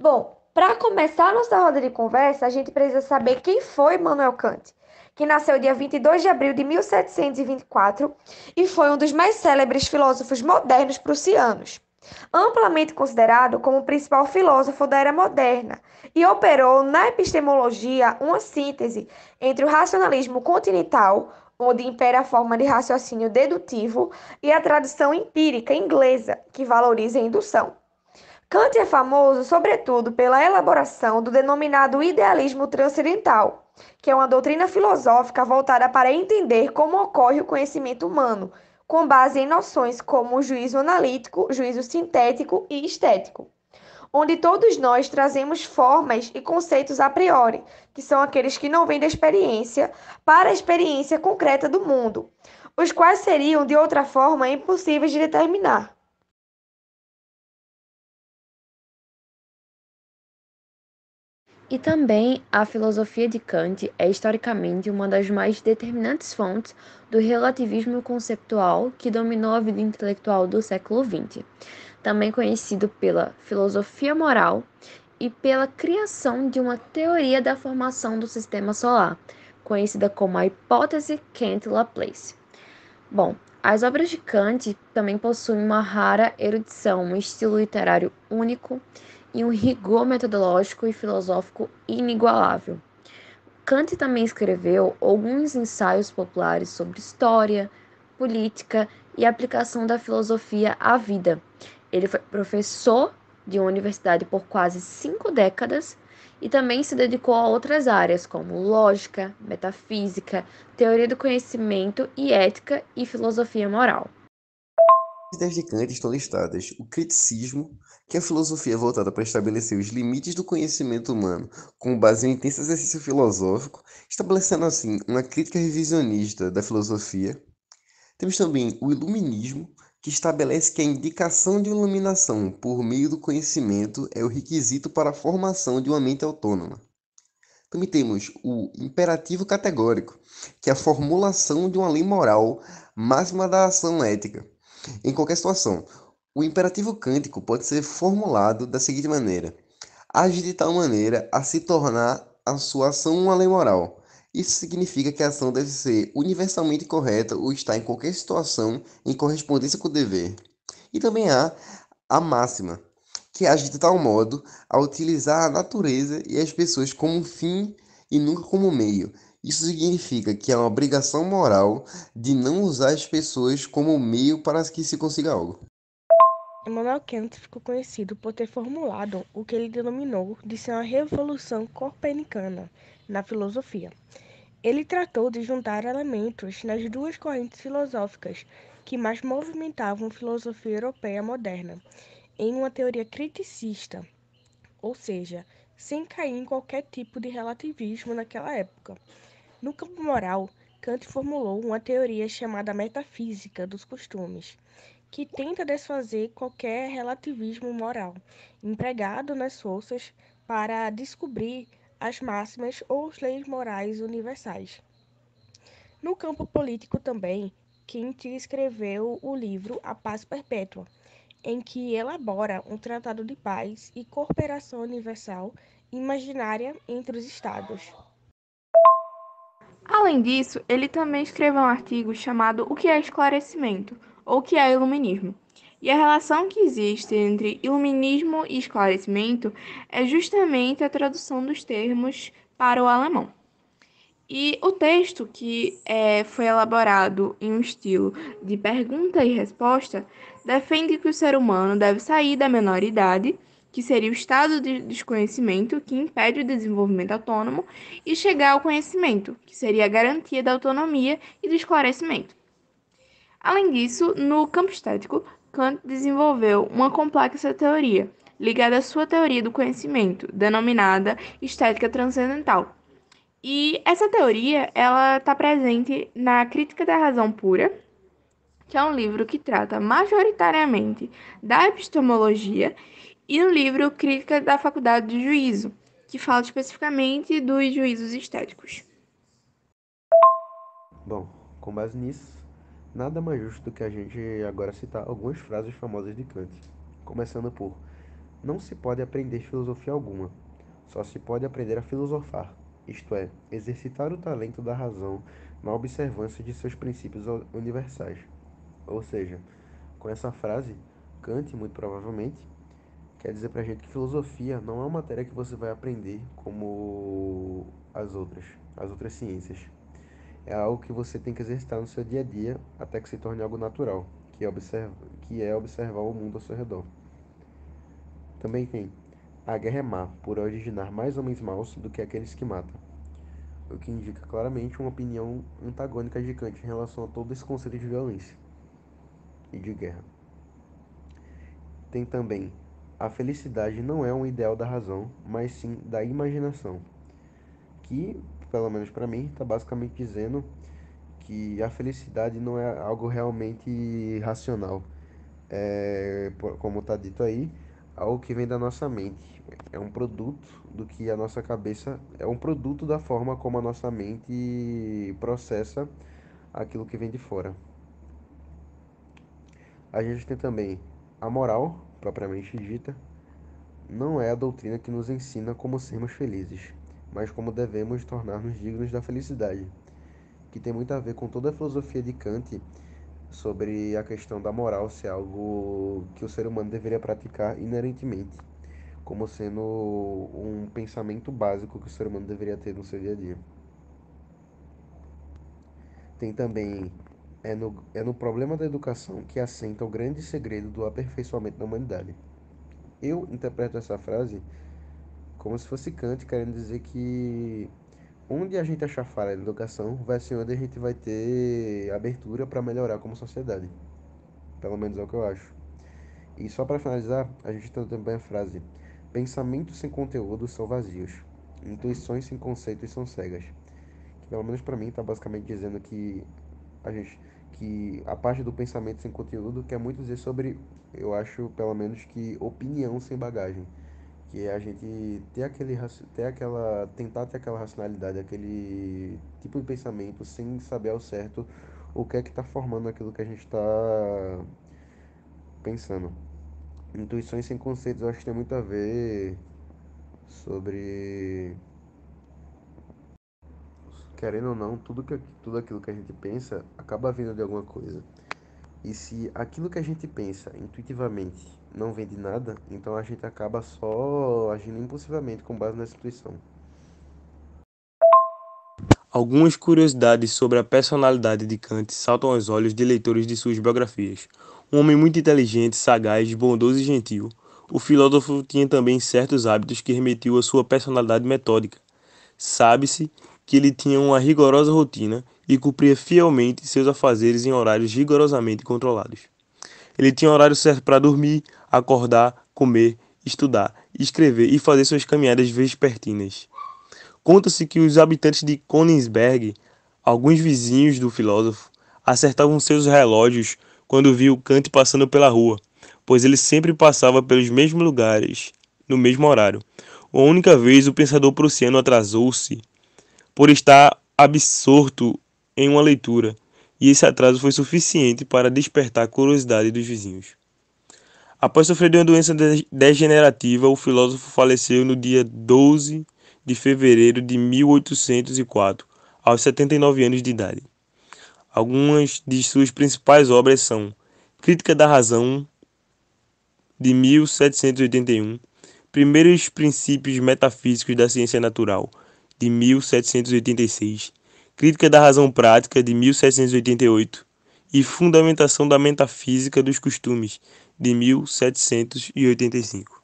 Bom, para começar a nossa roda de conversa, a gente precisa saber quem foi Immanuel Kant, que nasceu dia 22 de abril de 1724 e foi um dos mais célebres filósofos modernos prussianos. Amplamente considerado como o principal filósofo da era moderna e operou na epistemologia uma síntese entre o racionalismo continental, onde impera a forma de raciocínio dedutivo, e a tradição empírica inglesa, que valoriza a indução. Kant é famoso, sobretudo, pela elaboração do denominado idealismo transcendental, que é uma doutrina filosófica voltada para entender como ocorre o conhecimento humano, com base em noções como o juízo analítico, juízo sintético e estético, onde todos nós trazemos formas e conceitos a priori, que são aqueles que não vêm da experiência, para a experiência concreta do mundo, os quais seriam, de outra forma, impossíveis de determinar. E também a filosofia de Kant é historicamente uma das mais determinantes fontes do relativismo conceptual que dominou a vida intelectual do século XX, também conhecido pela filosofia moral e pela criação de uma teoria da formação do sistema solar, conhecida como a hipótese Kant-Laplace. Bom, as obras de Kant também possuem uma rara erudição, um estilo literário único e um rigor metodológico e filosófico inigualável. Kant também escreveu alguns ensaios populares sobre história, política e aplicação da filosofia à vida. Ele foi professor de uma universidade por quase 5 décadas e também se dedicou a outras áreas como lógica, metafísica, teoria do conhecimento e ética e filosofia moral. As ideias de Kant estão listadas: o criticismo, que é a filosofia voltada para estabelecer os limites do conhecimento humano com base em um intenso exercício filosófico, estabelecendo assim uma crítica revisionista da filosofia. Temos também o iluminismo, que estabelece que a indicação de iluminação por meio do conhecimento é o requisito para a formação de uma mente autônoma. Também temos o imperativo categórico, que é a formulação de uma lei moral máxima da ação ética. Em qualquer situação, o imperativo cântico pode ser formulado da seguinte maneira: age de tal maneira a se tornar a sua ação uma lei moral. Isso significa que a ação deve ser universalmente correta ou estar em qualquer situação em correspondência com o dever. E também há a máxima, que age de tal modo a utilizar a natureza e as pessoas como um fim e nunca como meio. Isso significa que há uma obrigação moral de não usar as pessoas como meio para que se consiga algo. Immanuel Kant ficou conhecido por ter formulado o que ele denominou de ser uma revolução copernicana na filosofia. Ele tratou de juntar elementos nas duas correntes filosóficas que mais movimentavam a filosofia europeia moderna, em uma teoria criticista, ou seja, sem cair em qualquer tipo de relativismo naquela época. No campo moral, Kant formulou uma teoria chamada metafísica dos costumes, que tenta desfazer qualquer relativismo moral empregado nas forças para descobrir as máximas ou as leis morais universais. No campo político também, Kant escreveu o livro A Paz Perpétua, em que elabora um tratado de paz e cooperação universal imaginária entre os Estados. Além disso, ele também escreveu um artigo chamado O que é esclarecimento, ou o que é iluminismo. E a relação que existe entre iluminismo e esclarecimento é justamente a tradução dos termos para o alemão. E o texto, que foi elaborado em um estilo de pergunta e resposta, defende que o ser humano deve sair da menoridade, que seria o estado de desconhecimento que impede o desenvolvimento autônomo, e chegar ao conhecimento, que seria a garantia da autonomia e do esclarecimento. Além disso, no campo estético, Kant desenvolveu uma complexa teoria, ligada à sua teoria do conhecimento, denominada estética transcendental. E essa teoria, ela está presente na Crítica da Razão Pura, que é um livro que trata majoritariamente da epistemologia, e no livro Crítica da Faculdade de Juízo, que fala especificamente dos juízos estéticos. Bom, com base nisso, nada mais justo do que a gente agora citar algumas frases famosas de Kant, começando por: Não se pode aprender filosofia alguma, só se pode aprender a filosofar, isto é, exercitar o talento da razão na observância de seus princípios universais. Ou seja, com essa frase, Kant, muito provavelmente, quer dizer pra gente que filosofia não é uma matéria que você vai aprender como as outras ciências. É algo que você tem que exercitar no seu dia a dia até que se torne algo natural, que é observar o mundo ao seu redor. Também tem: a guerra é má, por originar mais homens maus do que aqueles que matam, o que indica claramente uma opinião antagônica de Kant em relação a todo esse conceito de violência e de guerra. Tem também: a felicidade não é um ideal da razão, mas sim da imaginação, que, pelo menos para mim, está basicamente dizendo que a felicidade não é algo realmente racional. Como está dito aí, algo que vem da nossa mente. É um produto do que a nossa cabeça. É um produto da forma como a nossa mente processa aquilo que vem de fora. A gente tem também a moral, propriamente dita, não é a doutrina que nos ensina como sermos felizes, mas como devemos tornar-nos dignos da felicidade, que tem muito a ver com toda a filosofia de Kant sobre a questão da moral ser algo que o ser humano deveria praticar inerentemente, como sendo um pensamento básico que o ser humano deveria ter no seu dia a dia. Tem também é no problema da educação que assenta o grande segredo do aperfeiçoamento da humanidade. Eu interpreto essa frase como se fosse Kant querendo dizer que onde a gente achar falha na educação vai ser onde a gente vai ter abertura para melhorar como sociedade. Pelo menos é o que eu acho. E só para finalizar, a gente tem também a frase: pensamentos sem conteúdo são vazios, intuições sem conceitos são cegas. Que pelo menos para mim está basicamente dizendo que a gente que a parte do pensamento sem conteúdo quer muito dizer sobre, eu acho pelo menos que opinião sem bagagem, que é a gente ter tentar ter aquela racionalidade, aquele tipo de pensamento sem saber ao certo o que é que está formando aquilo que a gente está pensando. Intuições sem conceitos eu acho que tem muito a ver sobre, querendo ou não, tudo aquilo que a gente pensa acaba vindo de alguma coisa. E se aquilo que a gente pensa intuitivamente não vem de nada, então a gente acaba só agindo impulsivamente com base nessa intuição. Algumas curiosidades sobre a personalidade de Kant saltam aos olhos de leitores de suas biografias. Um homem muito inteligente, sagaz, bondoso e gentil, o filósofo tinha também certos hábitos que remetiam à sua personalidade metódica. Sabe-se que ele tinha uma rigorosa rotina e cumpria fielmente seus afazeres em horários rigorosamente controlados. Ele tinha horário certo para dormir, acordar, comer, estudar, escrever e fazer suas caminhadas vespertinas. Conta-se que os habitantes de Königsberg, alguns vizinhos do filósofo, acertavam seus relógios quando viam Kant passando pela rua, pois ele sempre passava pelos mesmos lugares, no mesmo horário. A única vez o pensador prussiano atrasou-se por estar absorto em uma leitura, e esse atraso foi suficiente para despertar a curiosidade dos vizinhos. Após sofrer de uma doença degenerativa, o filósofo faleceu no dia 12 de fevereiro de 1804, aos 79 anos de idade. Algumas de suas principais obras são Crítica da Razão, de 1781, Primeiros Princípios Metafísicos da Ciência Natural, de 1786, Crítica da Razão Prática, de 1788, e Fundamentação da Metafísica dos Costumes, de 1785.